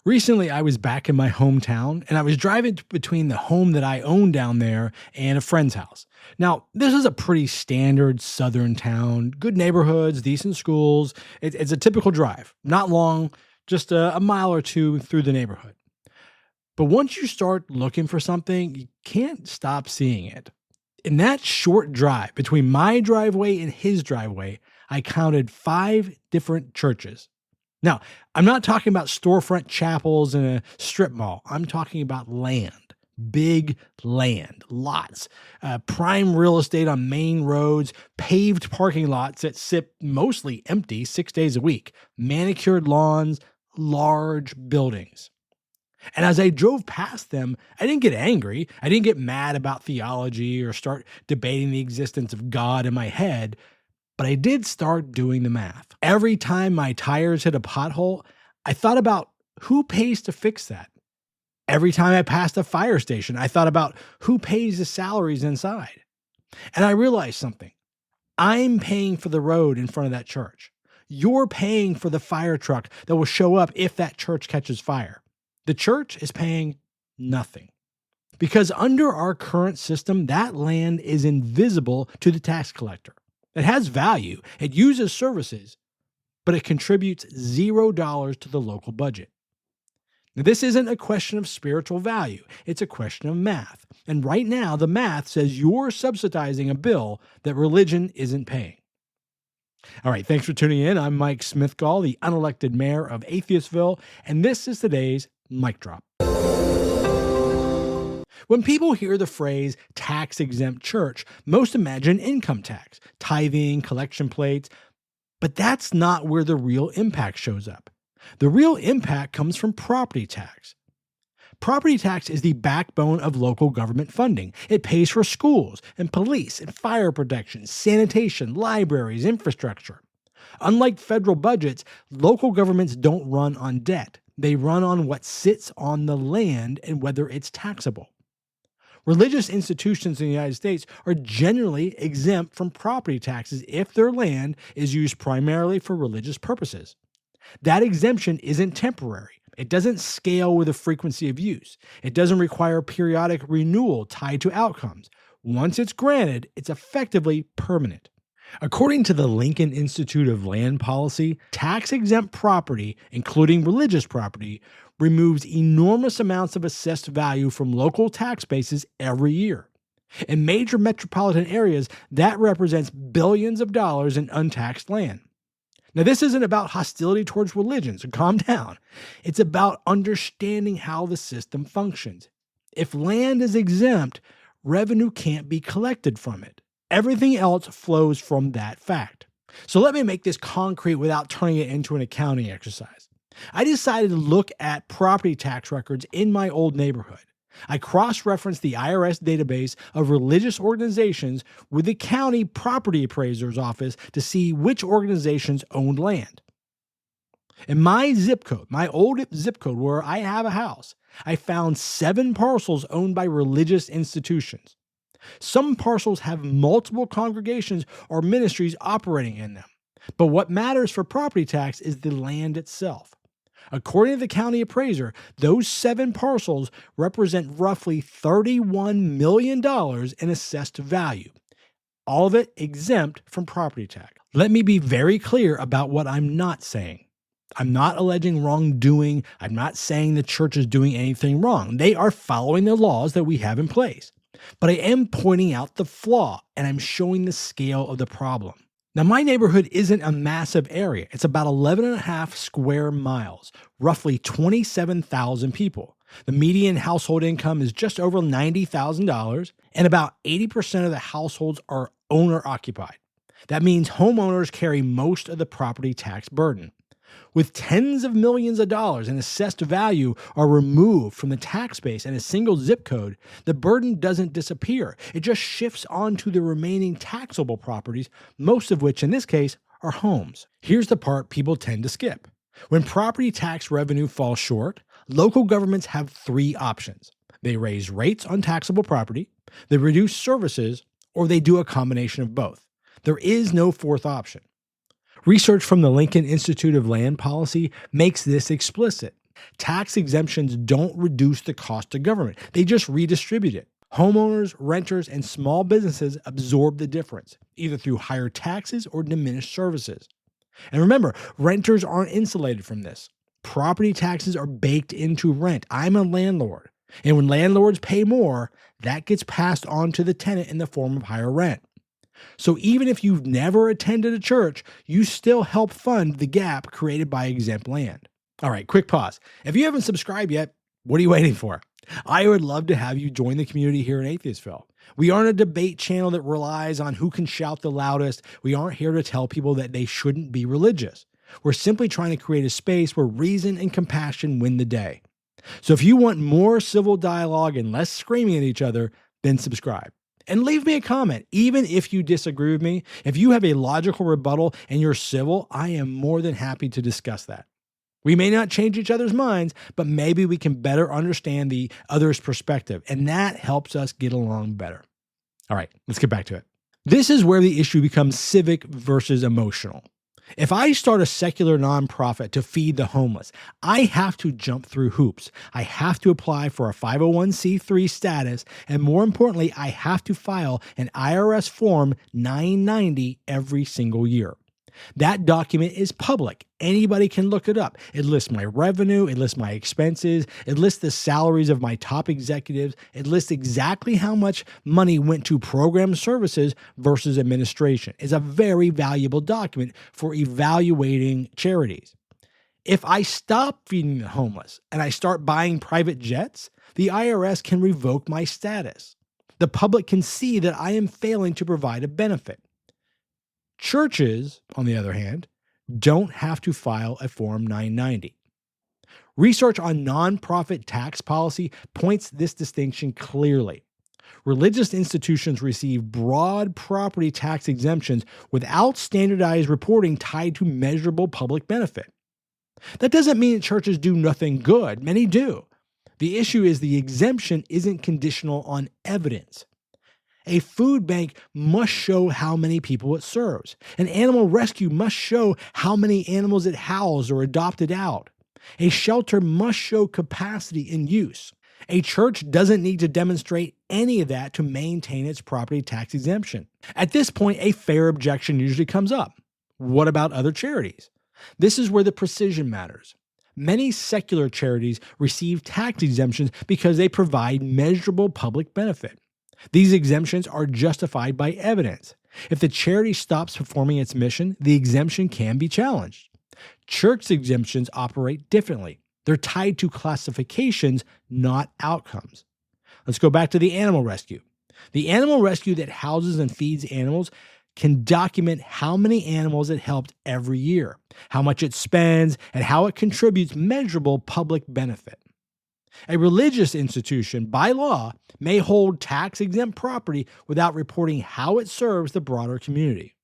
Recently, I was back in my hometown and I was driving between the home that I own down there and a friend's house. Now, this is a pretty standard southern town, good neighborhoods, decent schools. It's a typical drive, not long, just a mile or two through the neighborhood. But once you start looking for something, you can't stop seeing it. In that short drive between my driveway and his driveway, I counted 5 different churches. Now, I'm not talking about storefront chapels in a strip mall. I'm talking about land, big land, lots, prime real estate on main roads, paved parking lots that sit mostly empty 6 days a week, manicured lawns, large buildings. And as I drove past them, I didn't get angry. I didn't get mad about theology or start debating the existence of God in my head. But I did start doing the math. Every time my tires hit a pothole, I thought about who pays to fix that. Every time I passed a fire station, I thought about who pays the salaries inside. And I realized something. I'm paying for the road in front of that church. You're paying for the fire truck that will show up if that church catches fire. The church is paying nothing. Because under our current system, that land is invisible to the tax collector. It has value, it uses services, but it contributes $0 to the local budget. Now, this isn't a question of spiritual value, it's a question of math. And right now, the math says you're subsidizing a bill that religion isn't paying. All right, thanks for tuning in. I'm Mike Smithgall, the unelected mayor of Atheistville, and this is today's Mic Drop. When people hear the phrase tax-exempt church, most imagine income tax, tithing, collection plates, but that's not where the real impact shows up. The real impact comes from property tax. Property tax is the backbone of local government funding. It pays for schools and police and fire protection, sanitation, libraries, infrastructure. Unlike federal budgets, local governments don't run on debt. They run on what sits on the land and whether it's taxable. Religious institutions in the United States are generally exempt from property taxes if their land is used primarily for religious purposes. That exemption isn't temporary. It doesn't scale with the frequency of use. It doesn't require periodic renewal tied to outcomes. Once it's granted, it's effectively permanent. According to the Lincoln Institute of Land Policy, tax-exempt property, including religious property, removes enormous amounts of assessed value from local tax bases every year. In major metropolitan areas, that represents billions of dollars in untaxed land. Now, this isn't about hostility towards religion, so calm down. It's about understanding how the system functions. If land is exempt, revenue can't be collected from it. Everything else flows from that fact. So let me make this concrete without turning it into an accounting exercise. I decided to look at property tax records in my old neighborhood. I cross-referenced the IRS database of religious organizations with the county property appraiser's office to see which organizations owned land. In my zip code, my old zip code where I have a house, I found 7 parcels owned by religious institutions. Some parcels have multiple congregations or ministries operating in them. But what matters for property tax is the land itself. According to the county appraiser, those 7 parcels represent roughly $31 million in assessed value. All of it exempt from property tax. Let me be very clear about what I'm not saying. I'm not alleging wrongdoing. I'm not saying the church is doing anything wrong. They are following the laws that we have in place. But I am pointing out the flaw, and I'm showing the scale of the problem. Now, my neighborhood isn't a massive area. It's about 11.5 square miles, roughly 27,000 people. The median household income is just over $90,000, and about 80% of the households are owner-occupied. That means homeowners carry most of the property tax burden. With tens of millions of dollars in assessed value are removed from the tax base in a single zip code, the burden doesn't disappear. It just shifts onto the remaining taxable properties, most of which in this case are homes. Here's the part people tend to skip. When property tax revenue falls short, local governments have 3 options. They raise rates on taxable property, they reduce services, or they do a combination of both. There is no 4th option. Research from the Lincoln Institute of Land Policy makes this explicit. Tax exemptions don't reduce the cost to government. They just redistribute it. Homeowners, renters, and small businesses absorb the difference, either through higher taxes or diminished services. And remember, renters aren't insulated from this. Property taxes are baked into rent. I'm a landlord. And when landlords pay more, that gets passed on to the tenant in the form of higher rent. So even if you've never attended a church, you still help fund the gap created by exempt land. All right, quick pause. If you haven't subscribed yet, what are you waiting for? I would love to have you join the community here in Atheistville. We aren't a debate channel that relies on who can shout the loudest. We aren't here to tell people that they shouldn't be religious. We're simply trying to create a space where reason and compassion win the day. So if you want more civil dialogue and less screaming at each other, then subscribe. And leave me a comment, even if you disagree with me. If you have a logical rebuttal and you're civil, I am more than happy to discuss that. We may not change each other's minds, but maybe we can better understand the other's perspective, and that helps us get along better. All right, let's get back to it. This is where the issue becomes civic versus emotional. If I start a secular nonprofit to feed the homeless, I have to jump through hoops. I have to apply for a 501c3 status, and more importantly, I have to file an IRS Form 990 every single year. That document is public. Anybody can look it up. It lists my revenue, it lists my expenses, it lists the salaries of my top executives, it lists exactly how much money went to program services versus administration. It's a very valuable document for evaluating charities. If I stop feeding the homeless and I start buying private jets, the IRS can revoke my status. The public can see that I am failing to provide a benefit. Churches, on the other hand, don't have to file a Form 990. Research on nonprofit tax policy points this distinction clearly. Religious institutions receive broad property tax exemptions without standardized reporting tied to measurable public benefit. That doesn't mean churches do nothing good. Many do. The issue is the exemption isn't conditional on evidence. A food bank must show how many people it serves. An animal rescue must show how many animals it housed or adopted out. A shelter must show capacity and use. A church doesn't need to demonstrate any of that to maintain its property tax exemption. At this point, a fair objection usually comes up. What about other charities? This is where the precision matters. Many secular charities receive tax exemptions because they provide measurable public benefit. These exemptions are justified by evidence. If the charity stops performing its mission, the exemption can be challenged. Church exemptions operate differently. They're tied to classifications, not outcomes. Let's go back to the animal rescue. The animal rescue that houses and feeds animals can document how many animals it helped every year, how much it spends, and how it contributes measurable public benefit. A religious institution, by law, may hold tax-exempt property without reporting how it serves the broader community.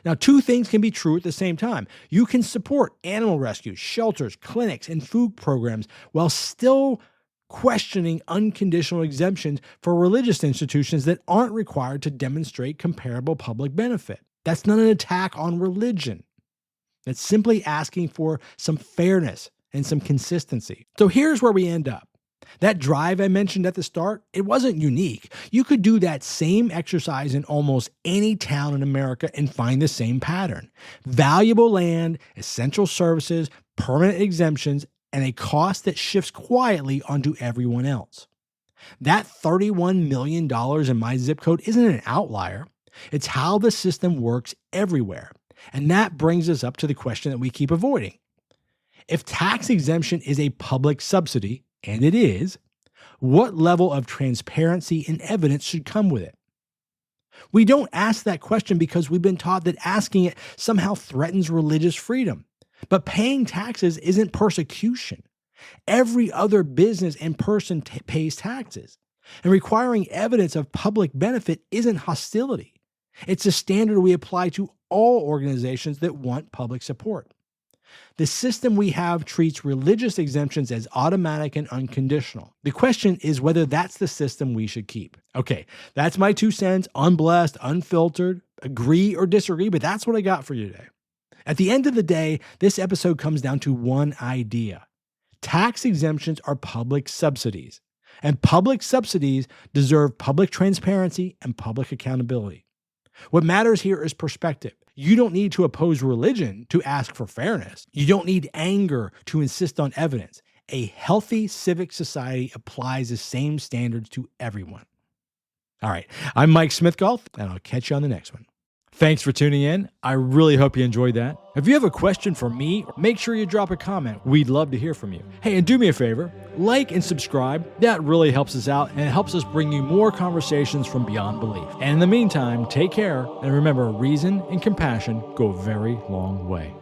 Now, two things can be true at the same time. You can support animal rescues, shelters, clinics, and food programs while still questioning unconditional exemptions for religious institutions that aren't required to demonstrate comparable public benefit. That's not an attack on religion. That's simply asking for some fairness and some consistency. So here's where we end up. That drive I mentioned at the start, it wasn't unique. You could do that same exercise in almost any town in America and find the same pattern. Valuable land, essential services, permanent exemptions, and a cost that shifts quietly onto everyone else. That $31 million in my zip code isn't an outlier. It's how the system works everywhere. And that brings us up to the question that we keep avoiding. If tax exemption is a public subsidy, and it is, what level of transparency and evidence should come with it? We don't ask that question because we've been taught that asking it somehow threatens religious freedom. But paying taxes isn't persecution. Every other business and person pays taxes. And requiring evidence of public benefit isn't hostility. It's a standard we apply to all organizations that want public support. The system we have treats religious exemptions as automatic and unconditional. The question is whether that's the system we should keep. Okay, that's my 2 cents, unblessed, unfiltered, agree or disagree, but that's what I got for you today. At the end of the day, this episode comes down to one idea. Tax exemptions are public subsidies, and public subsidies deserve public transparency and public accountability. What matters here is perspective. You don't need to oppose religion to ask for fairness. You don't need anger to insist on evidence. A healthy civic society applies the same standards to everyone. All right, I'm Mike Smithgall, and I'll catch you on the next one. Thanks for tuning in. I really hope you enjoyed that. If you have a question for me, make sure you drop a comment. We'd love to hear from you. Hey, and do me a favor, like and subscribe. That really helps us out, and it helps us bring you more conversations from beyond belief. And in the meantime, take care, and remember, reason and compassion go a very long way.